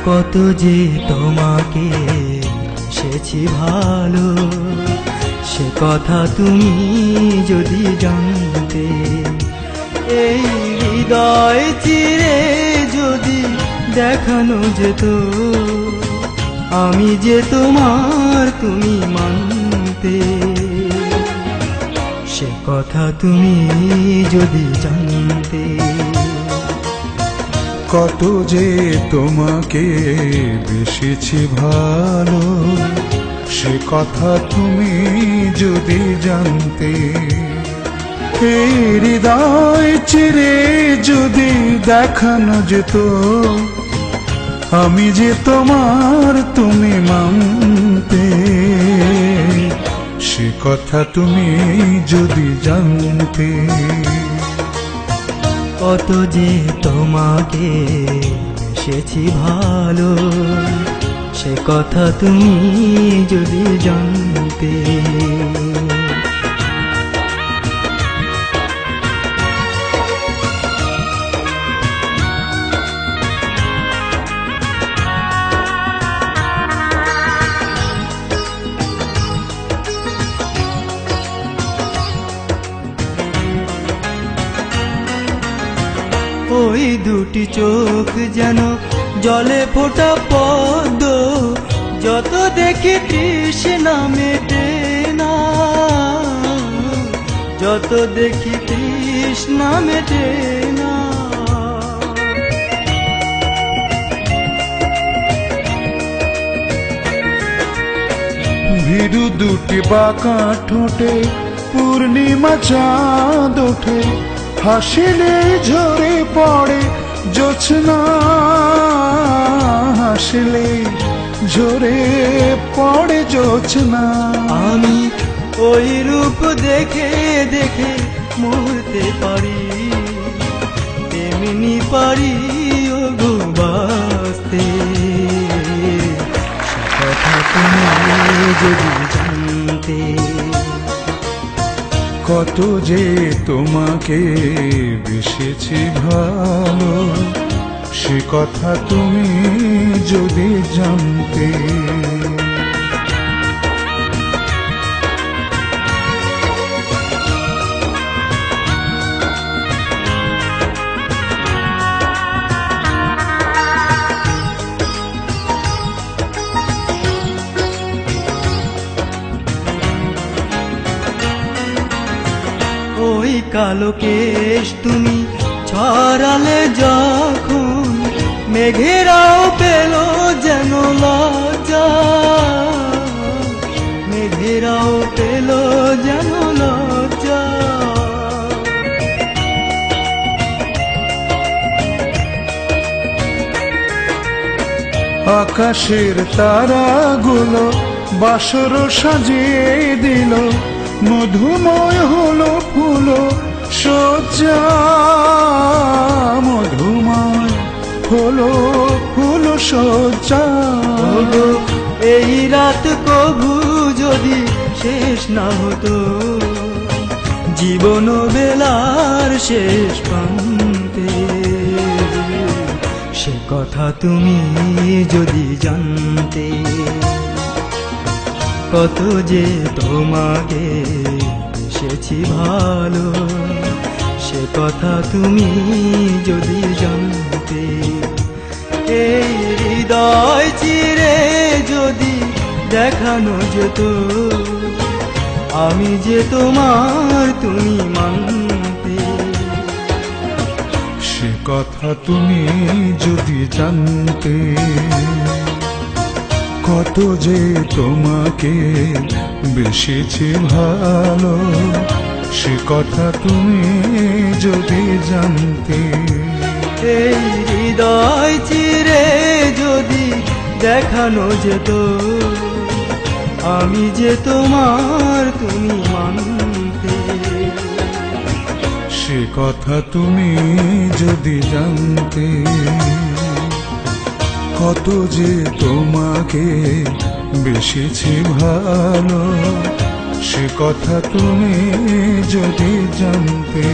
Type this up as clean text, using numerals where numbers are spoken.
কত যে তোমাকে বেসেছি ভালো, সে কথা তুমি যদি জানতে। এই হৃদয় চিরে যদি দেখানো যেত, আমি যে তোমার তুমি মানতে। সে কথা তুমি যদি জানতে। কত যে তোমাকে বেসেছি ভালো, সে কথা তুমি যদি জানতে। এই হৃদয় চিরে যদি দেখানো যেত, আমি যে তোমার তুমি মানতে। সে কথা তুমি যদি জানতে। কত যে তোমাকে বেসেছি ভালো, সে কথা তুমি যদি জানতে। ওই দুটি চোখ যেন জলে ফোটা পদ্ম, যত দেখি তৃষ্ণা মেটে না, যত দেখি তৃষ্ণা মেটে না। ভীরু দুটি বাঁকা ঠোঁটে পূর্ণিমা চাঁদ ওঠে, হাসিলে ঝরে পড়ে জোছনা, হাসিলে ঝরে পড়ে জোছনা। আমি ওই রূপ দেখে দেখে মরতে পারি, তেমনি পারি ও গো বাঁচতে। সে কথা তুমি যদি জানতে। কত যে তোমাকে বেসেছি ভালো, সে কথা তুমি যদি জানতে। ওই কালো কেশ তুমি ছড়ালে যখন, মেঘেরাও পেল যেন লজ্জা, মেঘেরাও পেল যেন লজ্জা। আকাশের তারাগুলো বাসর সাজিয়ে দিল, মধুময় হলো ফুল সজ্জা, মধুময় হলো ফুল সজ্জা। এই রাত কবু যদি শেষ না হতো, জীবন বেলার শেষ প্রান্তে। সে কথা তুমি যদি জানতে। কত যে তোমাকে বেসেছি ভালো, সে কথা তুমি যদি জানতে। এই হৃদয় চিরে যদি দেখানো যেত, আমি যে তোমার তুমি মানতে। সে কথা তুমি যদি জানতে। কত যে তোমাকে বেসেছি ভালো, সে কথা তুমি যদি জানতে। এই হৃদয় চিরে যদি দেখানো যেত, আমি যে তোমার তুমি মানতে। সে কথা তুমি যদি জানতে। কত যে তোমাকে বেসেছি ভালো, সে কথা তুমি যদি জানতে।